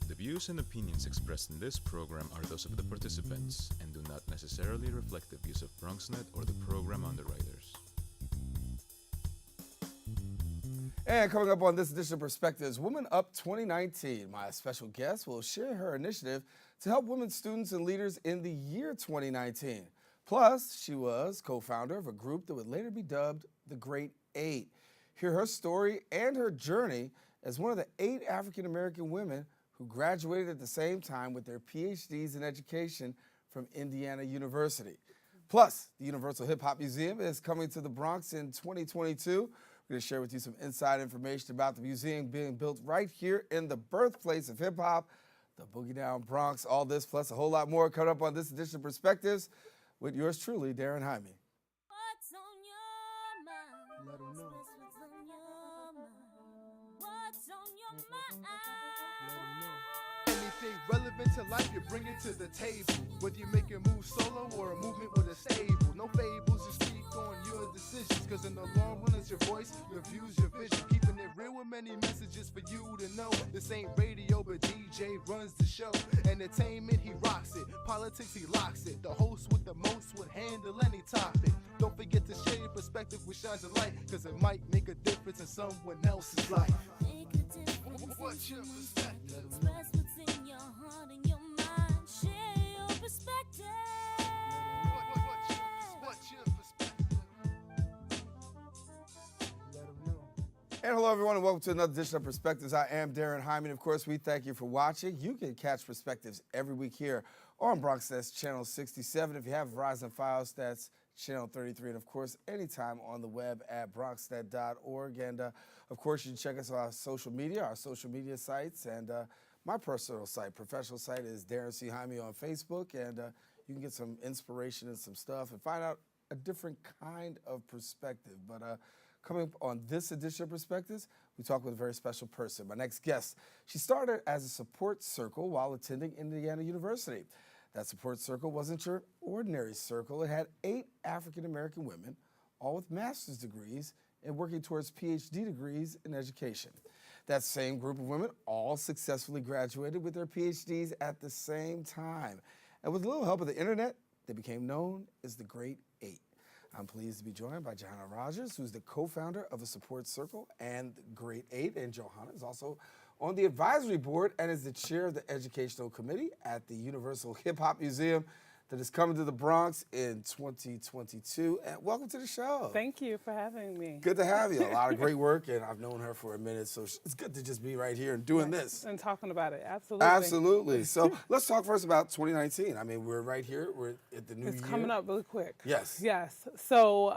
The views and opinions expressed in this program are those of the participants and do not necessarily reflect the views of BronxNet or the program underwriters. And coming up on this edition of Perspectives, Women Up 2019, my special guest will share her initiative to help women students and leaders in the year 2019. Plus, she was co-founder of a group that would later be dubbed the Great Eight. Hear her story and her journey as one of the 8 African-American women who graduated at the same time with their PhDs in education from Indiana University. Plus, the Universal Hip Hop Museum is coming to the Bronx in 2022. We're going to share with you some inside information about the museum being built right here in the birthplace of hip hop, the Boogie Down Bronx. All this plus a whole lot more coming up on this edition of Perspectives with yours truly, Daren Jaime. What's on your mind? Let 'em know. What's on your mind? What's on your mind? Let 'em know. Anything relevant to life, you bring it to the table. Whether you make a move solo or a movement with a stable. No fables, you speak on your decisions. Cause in the long run, it's your voice, your views, your vision. Keeping it real with many messages for you to know. This ain't radio, but DJ runs the show. Entertainment, he rocks it. Politics, he locks it. The host with the most would handle any topic. Don't forget to share your perspective with shines of light. Cause it might make a difference in someone else's life. Make a difference What's in your someone's perspective? life. Express what's in your heart and your mind. Share your perspective. What's your perspective? Let 'em know. And hello, everyone, and welcome to another edition of Perspectives. I am Daren Jaime, and of course, we thank you for watching. You can catch Perspectives every week here on BronxNet's Channel 67. If you have Verizon Files, that's Channel 33, and of course, anytime on the web at bronxnet.org. And of course, you can check us on our social media sites, and my personal site, professional site is Daren C. Jaime on Facebook, and you can get some inspiration and some stuff and find out a different kind of perspective. But coming up on this edition of Perspectives, we talk with a very special person. My next guest, she started as a support circle while attending Indiana University. That support circle wasn't your ordinary circle. It had 8 African-American women, all with master's degrees and working towards PhD degrees in education. That same group of women all successfully graduated with their PhDs at the same time. And with a little help of the internet, they became known as the Great Eight. I'm pleased to be joined by Juhanna Rogers, who's the co-founder of a support circle and the Great Eight. And Juhanna is also on the advisory board and is the chair of the educational committee at the Universal Hip Hop Museum that is coming to the Bronx in 2022. And welcome to the show. Thank you for having me. Good to have you. A lot of great work, and I've known her for a minute, so it's good to just be right here and doing this. And talking about it, absolutely. Absolutely. So let's talk first about 2019. I mean, we're right here. We're at the new year. It's coming up really quick. Yes. Yes. So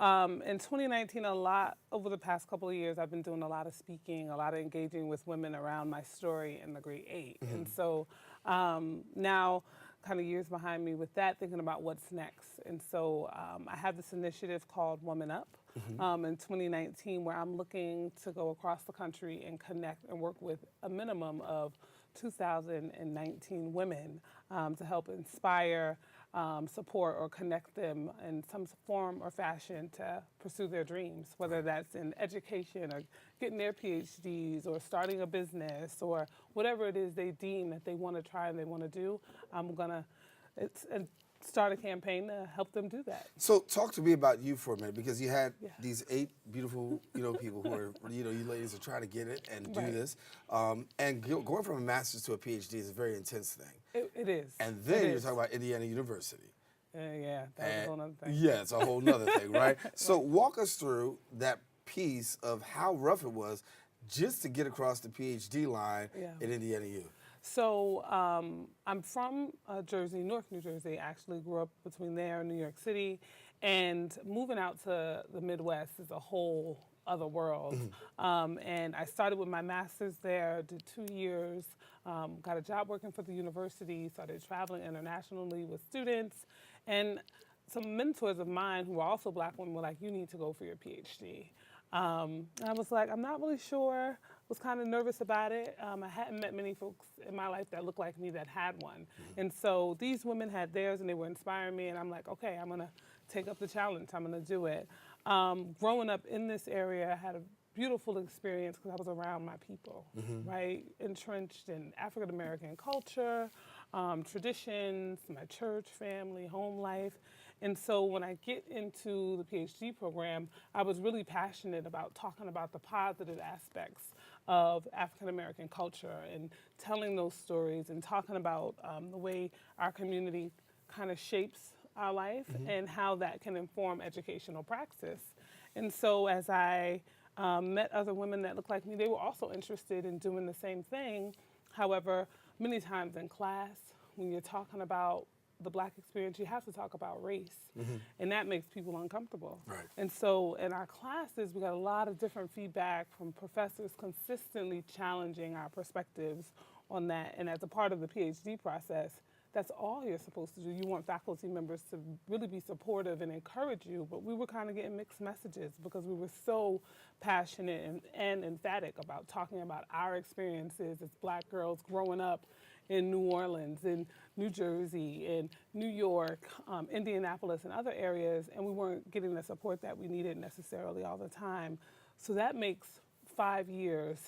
in 2019, over the past couple of years, I've been doing a lot of speaking, a lot of engaging with women around my story in the Great Eight. Mm-hmm. And so now, kind of years behind me with that, thinking about what's next. And so I have this initiative called Women Up in 2019, where I'm looking to go across the country and connect and work with a minimum of 2,019 women to help inspire, support, or connect them in some form or fashion to pursue their dreams, whether that's in education or getting their PhDs or starting a business or whatever it is they deem that they want to try and they want to do. I'm going to start a campaign to help them do that. So talk to me about you for a minute, because you had these 8 beautiful, people who are, you ladies are trying to get it and do this. And going from a master's to a PhD is a very intense thing. It is. And then you're talking about Indiana University. Yeah, that's a whole other thing. Yeah, it's a whole nother thing, right? So walk us through that piece of how rough it was just to get across the PhD line at Indiana U. So I'm from Jersey, Newark, New Jersey. I actually grew up between there and New York City. And moving out to the Midwest is a whole other world. And I started with my master's there, did 2 years, got a job working for the university, started traveling internationally with students. And some mentors of mine who were also Black women were like, you need to go for your PhD. And I was like, I'm not really sure, was kind of nervous about it. I hadn't met many folks in my life that looked like me that had one. And so these women had theirs and they were inspiring me, and I'm like, okay, I'm gonna take up the challenge. I'm going to do it. Growing up in this area, I had a beautiful experience because I was around my people, right? Entrenched in African American culture, traditions, my church family, home life. And so when I get into the PhD program, I was really passionate about talking about the positive aspects of African American culture and telling those stories and talking about the way our community kind of shapes our life and how that can inform educational practice. And so as I met other women that looked like me, they were also interested in doing the same thing. However, many times in class, when you're talking about the Black experience, you have to talk about race, and that makes people uncomfortable. Right. And so in our classes, we got a lot of different feedback from professors consistently challenging our perspectives on that. And as a part of the PhD process, that's all you're supposed to do. You want faculty members to really be supportive and encourage you, but we were kind of getting mixed messages because we were so passionate and emphatic about talking about our experiences as Black girls growing up in New Orleans, in New Jersey, in New York, Indianapolis, and other areas, and we weren't getting the support that we needed necessarily all the time. So that makes 5 years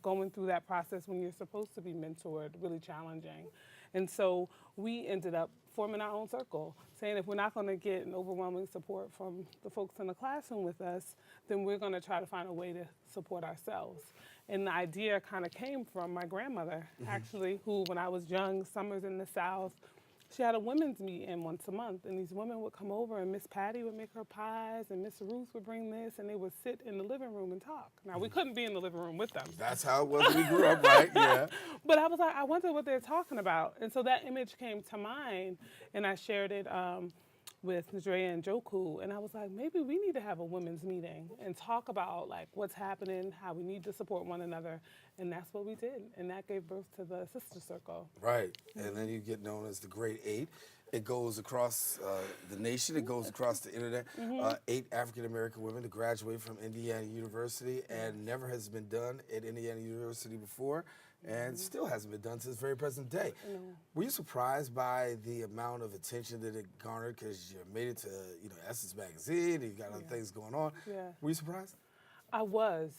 going through that process when you're supposed to be mentored really challenging. And so we ended up forming our own circle, saying if we're not going to get an overwhelming support from the folks in the classroom with us, then we're going to try to find a way to support ourselves. And the idea kind of came from my grandmother, actually, who, when I was young, summers in the South, she had a women's meeting once a month, and these women would come over, and Miss Patty would make her pies, and Miss Ruth would bring this, and they would sit in the living room and talk. Now, we couldn't be in the living room with them. That's how it was when we grew up, right? Yeah. But I was like, I wonder what they're talking about. And so that image came to mind, and I shared it with Nadrea and Joku, and I was like, maybe we need to have a women's meeting and talk about like what's happening, how we need to support one another, and that's what we did, and that gave birth to the Sister Circle. Right, and then you get known as the Great Eight. It goes across the nation. It goes across the internet. 8 African American women to graduate from Indiana University, and never has been done at Indiana University before, and still hasn't been done to this very present day. Were you surprised by the amount of attention that it garnered? Because you made it to Essence Magazine, and you got other things going on. Yeah. Were you surprised? I was,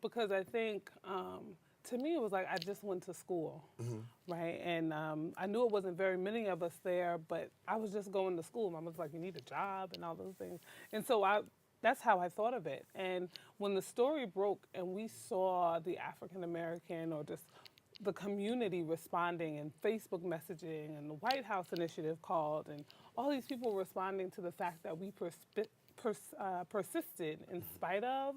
because I think to me it was like I just went to school, right? And I knew it wasn't very many of us there, but I was just going to school. Mom was like, you need a job and all those things. And so that's how I thought of it. And when the story broke and we saw the African American or just the community responding and Facebook messaging and the White House initiative called and all these people responding to the fact that we persisted in spite of,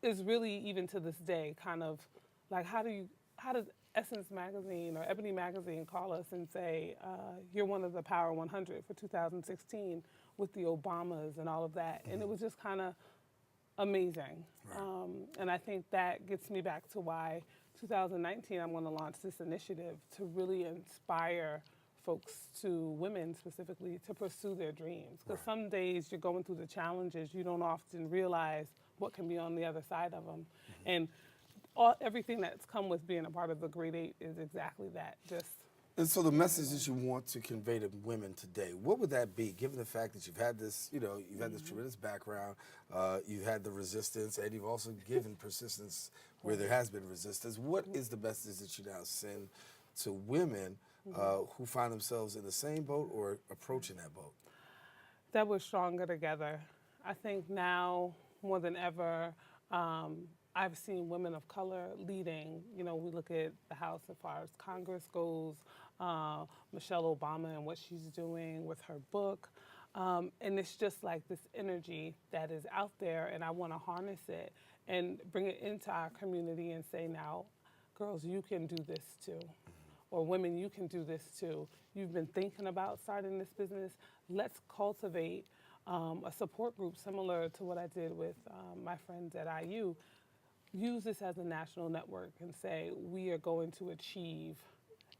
is really, even to this day, kind of like how does Essence Magazine or Ebony Magazine call us and say, you're one of the Power 100 for 2016 with the Obamas and all of that. And it was just kind of amazing. Right. And I think that gets me back to why 2019 I'm going to launch this initiative to really inspire folks, to women specifically, to pursue their dreams. Because some days you're going through the challenges, you don't often realize what can be on the other side of them. And everything that's come with being a part of the Great Eight is exactly that. And so the message that you want to convey to women today, what would that be, given the fact that you've had this, you've had this tremendous background, you've had the resistance, and you've also given persistence where there has been resistance. What is the message that you now send to women who find themselves in the same boat or approaching that boat? That we're stronger together. I think now, more than ever, I've seen women of color leading. We look at the House as far as Congress goes, Michelle Obama and what she's doing with her book. And it's just like this energy that is out there, and I want to harness it and bring it into our community and say, now, girls, you can do this too. Or women, you can do this too. You've been thinking about starting this business. Let's cultivate a support group similar to what I did with my friends at IU. Use this as a national network and say, we are going to achieve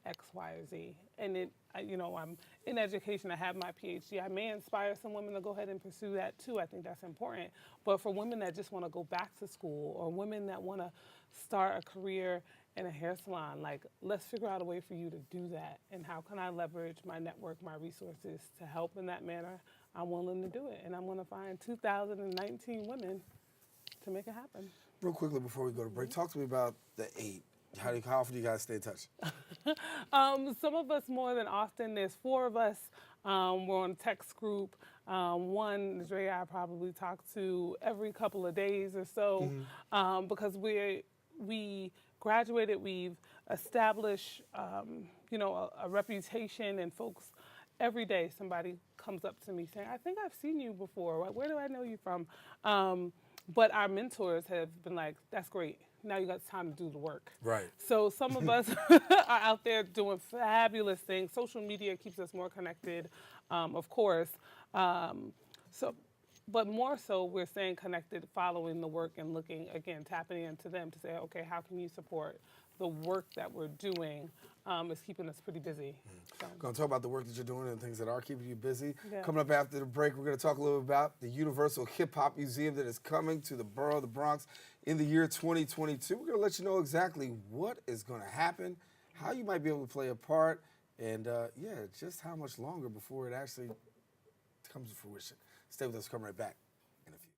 X, Y, or Z. And I'm in education, I have my PhD. I may inspire some women to go ahead and pursue that too. I think that's important. But for women that just want to go back to school, or women that want to start a career in a hair salon, let's figure out a way for you to do that. And how can I leverage my network, my resources to help in that manner? I'm willing to do it, and I'm going to find 2,019 women to make it happen. Real quickly before we go to break, talk to me about the 8. How often do you guys stay in touch? Some of us more than often. There's 4 of us. We're on a text group. One, Dre, I probably talk to every couple of days or so because we graduated. We've established, a reputation, and folks. Every day, somebody comes up to me saying, "I think I've seen you before. Where do I know you from?" But our mentors have been like, "That's great. Now you got time to do the work." Right. So some of us are out there doing fabulous things. Social media keeps us more connected, of course. But more so, we're staying connected, following the work and looking, again, tapping into them to say, okay, how can you support the work that we're doing is keeping us pretty busy. So. Going to talk about the work that you're doing and things that are keeping you busy. Yeah. Coming up after the break, we're going to talk a little bit about the Universal Hip Hop Museum that is coming to the borough of the Bronx in the year 2022. We're going to let you know exactly what is going to happen, how you might be able to play a part, and just how much longer before it actually comes to fruition. Stay with us. Come right back in a few.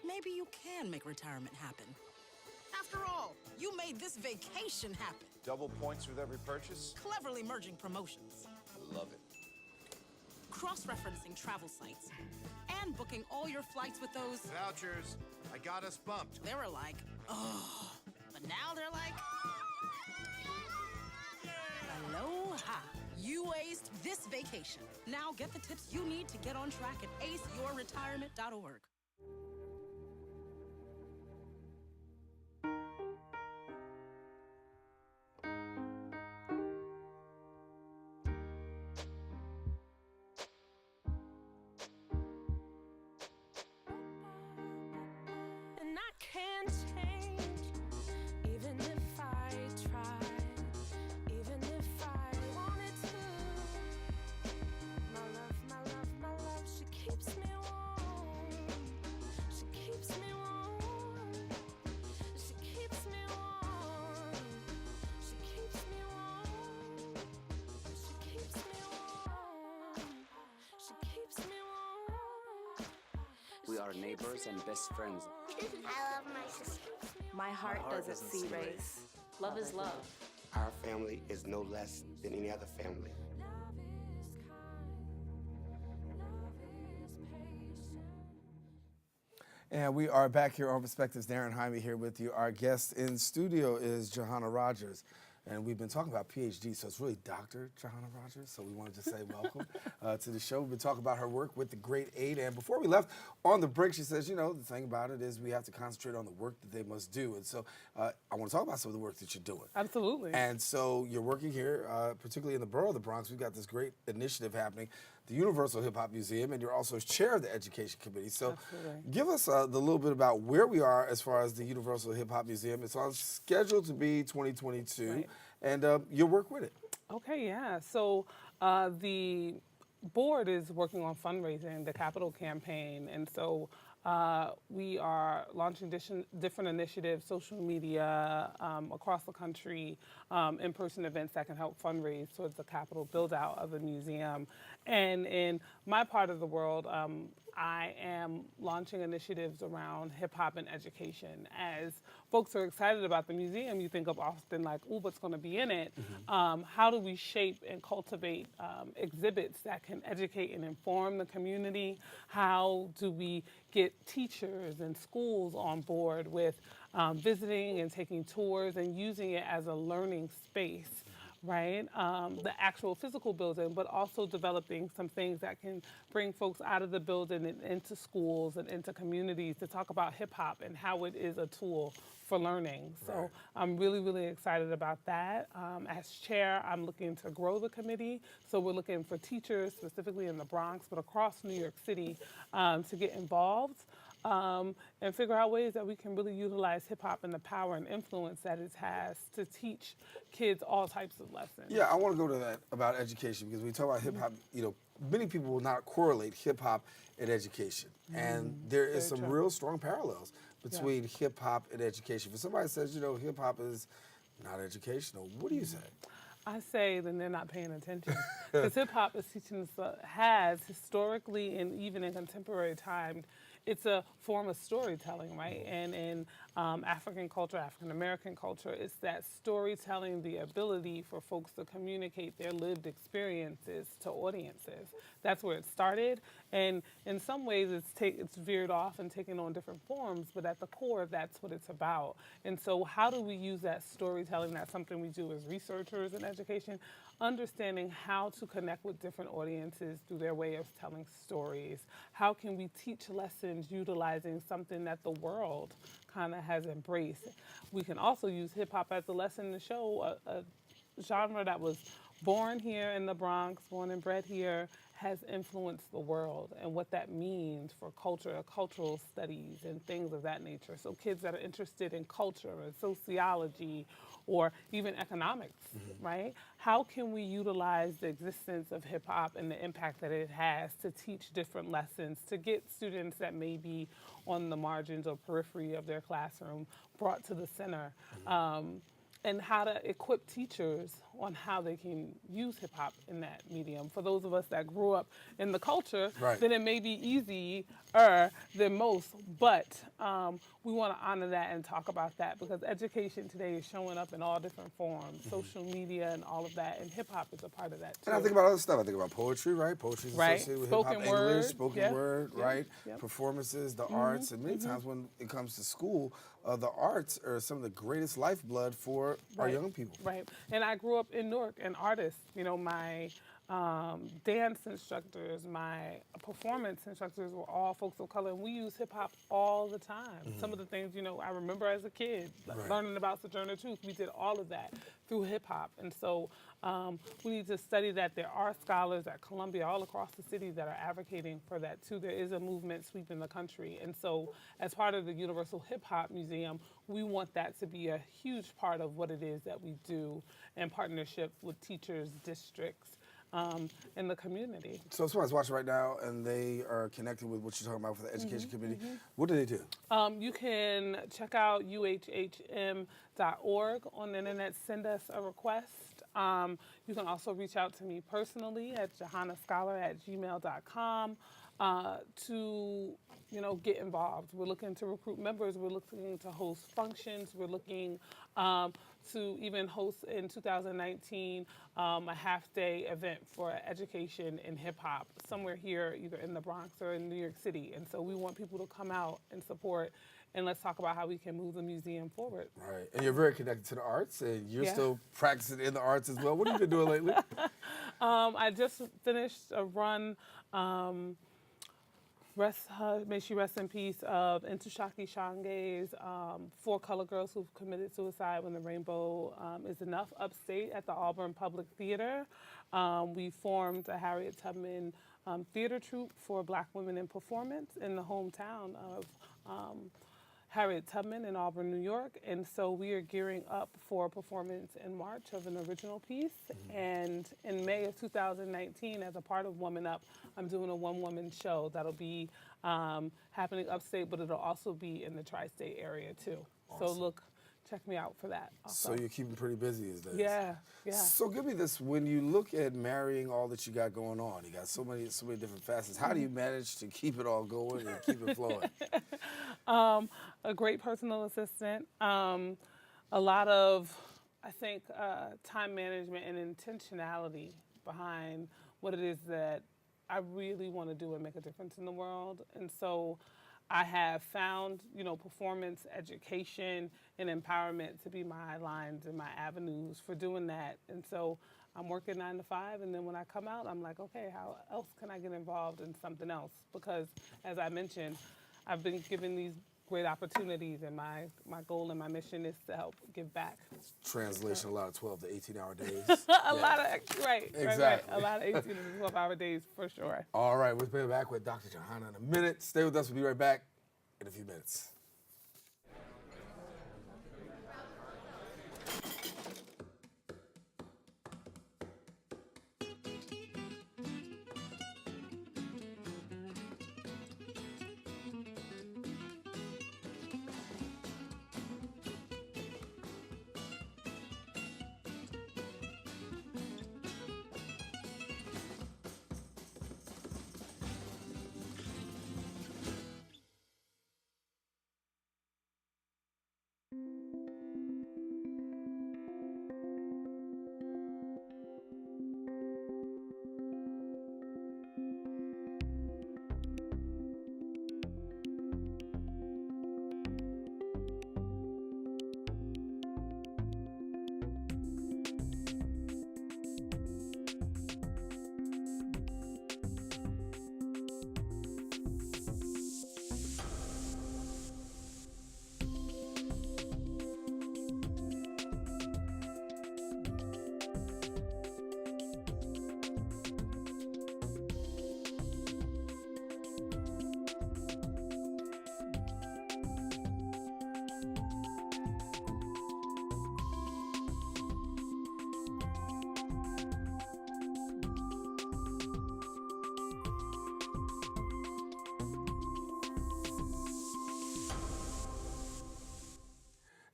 Maybe you can make retirement happen. After all, you made this vacation happen. Double points with every purchase? Cleverly merging promotions. Love it. Cross-referencing travel sites. And booking all your flights with those... Vouchers. I got us bumped. They were like, oh. But now they're like... Aloha. You aced this vacation. Now get the tips you need to get on track at aceyourretirement.org. And I can't change, even if I tried, even if I wanted to. My love, she keeps me warm. She keeps me warm. She keeps me warm. She keeps me warm. She keeps me warm. She keeps me warm. We are neighbors and best friends. I love my sister. My heart doesn't see race. Love is love. Our family is no less than any other family. And we are back here on Perspectives. Daren Jaime here with you. Our guest in studio is Juhanna Rogers. And we've been talking about PhD, so it's really Dr. Juhanna Rogers. So we wanted to say welcome to the show. We've been talking about her work with the Grade 8. And before we left on the break, she says, the thing about it is we have to concentrate on the work that they must do. And so I want to talk about some of the work that you're doing. Absolutely. And so you're working here, particularly in the borough of the Bronx. We've got this great initiative happening, the Universal Hip Hop Museum, and you're also chair of the Education Committee. So give us the little bit about where we are as far as the Universal Hip Hop Museum. It's on schedule to be 2022, right. And your work with it. Okay, yeah. So the board is working on fundraising, the capital campaign, and so we are launching different initiatives, social media across the country, in-person events that can help fundraise towards the capital build-out of the museum. And in my part of the world, I am launching initiatives around hip-hop and education. As folks are excited about the museum, you think of often like, ooh, what's going to be in it? Mm-hmm. How do we shape and cultivate exhibits that can educate and inform the community? How do we get teachers and schools on board with visiting and taking tours and using it as a learning space right? The actual physical building, but also developing some things that can bring folks out of the building and into schools and into communities to talk about hip hop and how it is a tool for learning. So I'm really, really excited about that. As chair, I'm looking to grow the committee. So we're looking for teachers, specifically in the Bronx, but across New York City, to get involved. And figure out ways that we can really utilize hip hop and the power and influence that it has to teach kids all types of lessons. Yeah, I want to go to that about education because we talk about hip hop. You know, many people will not correlate hip hop and education, and there is some real strong parallels between hip hop and education. If somebody says, you know, hip hop is not educational, what do you say? I say then they're not paying attention. Because hip hop is teaching us, has historically and even in contemporary time, it's a form of storytelling, right? And in African culture, African American culture, it's that storytelling, the ability for folks to communicate their lived experiences to audiences. That's where it started. And in some ways, it's veered off and taken on different forms, but at the core, that's what it's about. And so how do we use that storytelling? That's something we do as researchers in education, understanding how to connect with different audiences through their way of telling stories. How can we teach lessons utilizing something that the world kind of has embraced? We can also use hip hop as a lesson to show a genre that was born here in the Bronx, born and bred here, has influenced the world and what that means for culture, cultural studies and things of that nature. So kids that are interested in culture and sociology or even economics, right? How can we utilize the existence of hip hop and the impact that it has to teach different lessons, to get students that may be on the margins or periphery of their classroom brought to the center? And how to equip teachers on how they can use hip hop in that medium. For those of us that grew up in the culture, then it may be easier than most, but we want to honor that and talk about that because education today is showing up in all different forms, social media and all of that, and hip hop is a part of that too. And I think about other stuff. I think about poetry, right? Poetry is associated with Spoken hip hop, word, English, spoken word, right? Performances, the arts, and many times when it comes to school, the arts are some of the greatest lifeblood for our young people. Right, and I grew up in Newark, an artist. You know, my dance instructors, my performance instructors were all folks of color, and we use hip hop all the time. Some of the things, you know, I remember as a kid, learning about Sojourner Truth, we did all of that through hip hop. And so we need to study that. There are scholars at Columbia all across the city that are advocating for that too. There is a movement sweeping the country. And so as part of the Universal Hip Hop Museum, we want that to be a huge part of what it is that we do in partnership with teachers, districts, in the community. So if somebody's watching right now and they are connected with what you're talking about for the education committee, what do they do? You can check out UHHM.org on the internet, send us a request. You can also reach out to me personally at johannascholar@gmail.com to get involved. We're looking to recruit members. We're looking to host functions. We're looking to even host in 2019 a half-day event for education in hip-hop somewhere here, either in the Bronx or in New York City. And so we want people to come out and support, and let's talk about how we can move the museum forward. Right, and you're very connected to the arts, and you're still practicing in the arts as well. What have you been doing lately? I just finished a run, may she rest in peace, of Ntozake Shange's 4 colored girls who've committed suicide when the rainbow is enough upstate at the Auburn Public Theater. We formed a Harriet Tubman theater troupe for Black women in performance in the hometown of Harriet Tubman in Auburn, New York. And so we are gearing up for a performance in March of an original piece. And in May of 2019, as a part of Woman Up, I'm doing a one-woman show that'll be happening upstate, but it'll also be in the tri-state area too. Awesome. So check me out for that also. So you're keeping pretty busy these days. Yeah. So give me this, when you look at marrying all that you got going on, you got so many different facets, how do you manage to keep it all going and keep it flowing? A great personal assistant, a lot of, I think, time management and intentionality behind what it is that I really want to do and make a difference in the world. And so I have found, performance, education, and empowerment to be my lines and my avenues for doing that. And so I'm working 9 to 5, and then when I come out, I'm like, okay, how else can I get involved in something else? Because as I mentioned, I've been given these great opportunities, and my goal and my mission is to help give back. Translation, a lot of 12 to 18-hour days. A lot of, right. A lot of 18 to 12-hour days for sure. All right, we'll be back with Dr. Juhanna in a minute. Stay with us. We'll be right back in a few minutes.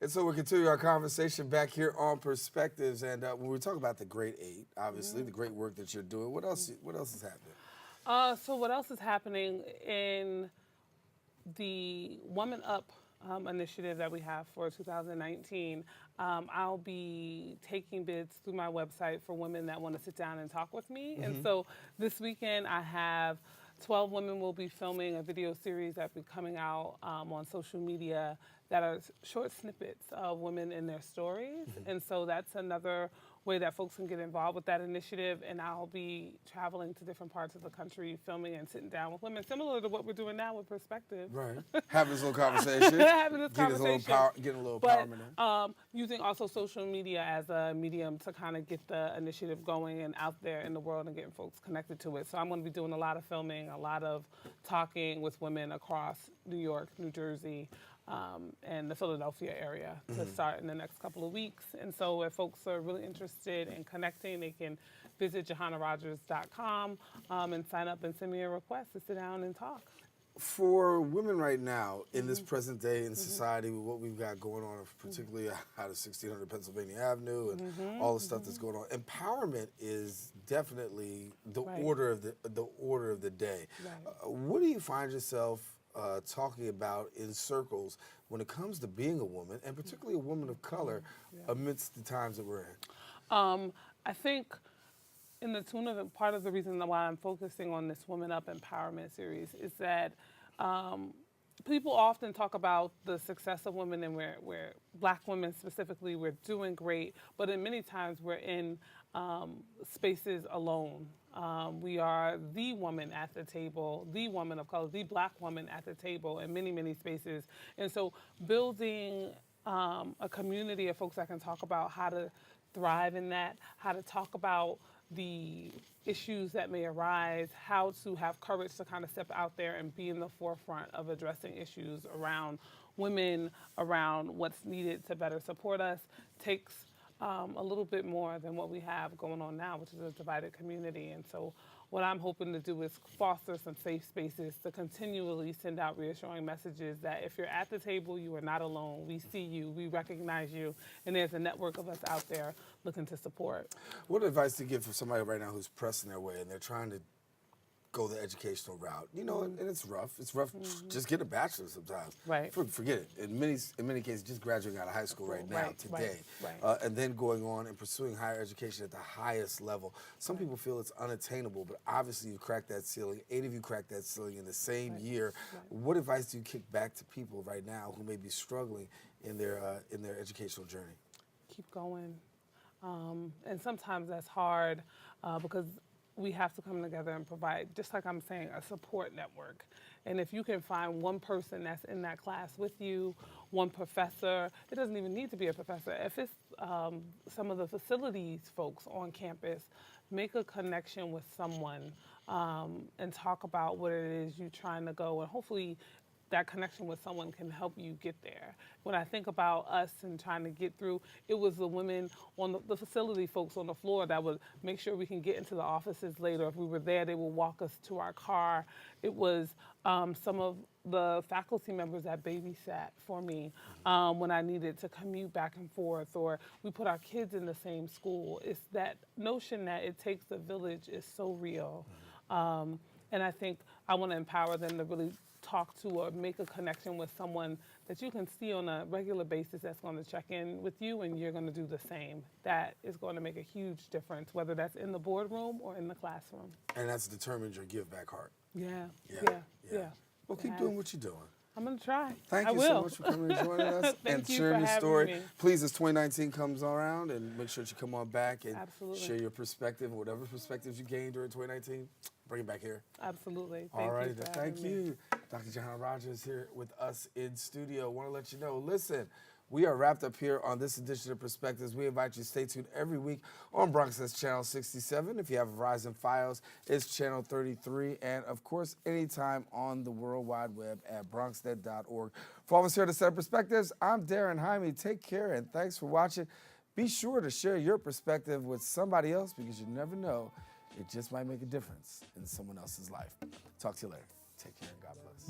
And so we're continuing our conversation back here on Perspectives. And when we talk about the Great Eight, obviously, the great work that you're doing, what else is happening? So what else is happening in the Woman Up initiative that we have for 2019? I'll be taking bids through my website for women that want to sit down and talk with me. And so this weekend I have 12 women will be filming a video series that will be coming out on social media that are short snippets of women and their stories. And so that's another way that folks can get involved with that initiative. And I'll be traveling to different parts of the country, filming and sitting down with women, similar to what we're doing now with Perspective. Right. Having this little conversation. Getting a little empowerment in. Using also social media as a medium to kind of get the initiative going and out there in the world and getting folks connected to it. So I'm going to be doing a lot of filming, a lot of talking with women across New York, New Jersey, and the Philadelphia area to start in the next couple of weeks. And so if folks are really interested in connecting, they can visit JuhannaRogers.com and sign up and send me a request to sit down and talk. For women right now, in this present day in society, with what we've got going on, particularly out of 1600 Pennsylvania Avenue and all the stuff that's going on, empowerment is definitely the order of the day. Right. What do you find yourself talking about in circles when it comes to being a woman, and particularly a woman of color, amidst the times that we're in? I think in the tune of part of the reason why I'm focusing on this Women Up Empowerment series is that people often talk about the success of women, and we're Black women specifically, we're doing great, but in many times we're in spaces alone. We are the woman at the table, the woman of color, the Black woman at the table in many, many spaces. And so building a community of folks that can talk about how to thrive in that, how to talk about the issues that may arise, how to have courage to kind of step out there and be in the forefront of addressing issues around women, around what's needed to better support us, takes a little bit more than what we have going on now, which is a divided community. And so what I'm hoping to do is foster some safe spaces to continually send out reassuring messages that if you're at the table, you are not alone. We see you, we recognize you, and there's a network of us out there looking to support. What advice do you give for somebody right now who's pressing their way and they're trying to go the educational route. You know, and it's rough. It's rough. Just get a bachelor's sometimes. Right. Forget it. In many cases, just graduating out of high school right now, today. Right. And then going on and pursuing higher education at the highest level. Some people feel it's unattainable, but obviously you've cracked that ceiling. 8 of you cracked that ceiling in the same year. What advice do you kick back to people right now who may be struggling in their educational journey? Keep going. And sometimes that's hard because we have to come together and provide, just like I'm saying, a support network. And if you can find one person that's in that class with you, one professor, it doesn't even need to be a professor. If it's some of the facilities folks on campus, make a connection with someone and talk about what it is you're trying to go, and hopefully that connection with someone can help you get there. When I think about us and trying to get through, it was the women on the facility folks on the floor that would make sure we can get into the offices later. If we were there, they would walk us to our car. It was some of the faculty members that babysat for me when I needed to commute back and forth, or we put our kids in the same school. It's that notion that it takes a village is so real. And I think I want to empower them to really talk to or make a connection with someone that you can see on a regular basis that's going to check in with you, and you're going to do the same. That is going to make a huge difference, whether that's in the boardroom or in the classroom. And that's determined your give back heart. Yeah. Well, keep doing what you're doing. I'm going to try. Thank you so much for coming and joining us and sharing your story. Me. Please, as 2019 comes around, and make sure that you come on back and Absolutely. share your perspective, whatever perspectives you gained during 2019. Bring it back here. Absolutely. All right. Thank you. Dr. Juhanna Rogers here with us in studio. Want to let you know, listen, we are wrapped up here on this edition of Perspectives. We invite you to stay tuned every week on BronxNet's Channel 67. If you have Verizon Fios, it's Channel 33. And, of course, anytime on the World Wide Web at bronxnet.org. For all of us here at the Set of Perspectives, I'm Daren Jaime. Take care, and thanks for watching. Be sure to share your perspective with somebody else, because you never know, it just might make a difference in someone else's life. Talk to you later. Take care, and God bless.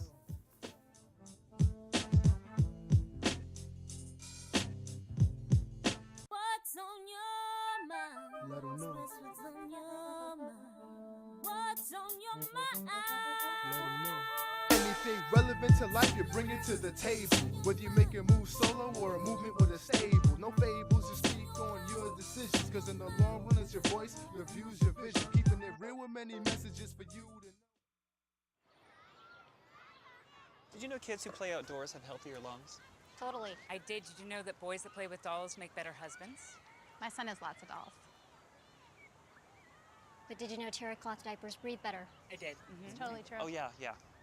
What's on your mind? Let 'em know. What's on your mind? What's on your mind? Let 'em know. Anything relevant to life, you bring it to the table. Whether you make a move solo or a movement with a stable. No fables, you speak on your decisions. Cause in the long run, it's your voice, your views, your vision. Keeping it real with many messages for you to know. Did you know kids who play outdoors have healthier lungs? Totally. I did. Did you know that boys that play with dolls make better husbands? My son has lots of dolls. But did you know terry cloth diapers breathe better? I did. It's totally true. Oh, yeah.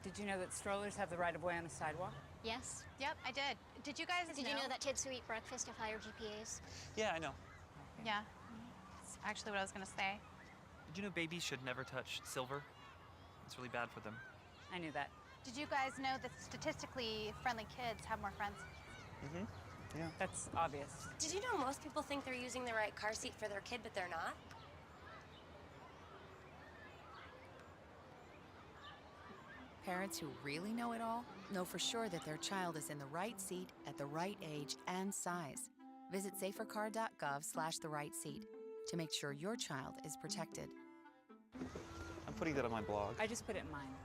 Did you know that strollers have the right of way on a sidewalk? Yes. Yep, I did. Did you guys Did you know that kids who eat breakfast have higher GPAs? Yeah, I know. Yeah. That's actually what I was going to say. Did you know babies should never touch silver? It's really bad for them. I knew that. Did you guys know that statistically friendly kids have more friends? Mm-hmm. Yeah. That's obvious. Did you know most people think they're using the right car seat for their kid, but they're not? Parents who really know it all know for sure that their child is in the right seat at the right age and size. Visit safercar.gov/the-right-seat to make sure your child is protected. I'm putting that on my blog. I just put it in mine.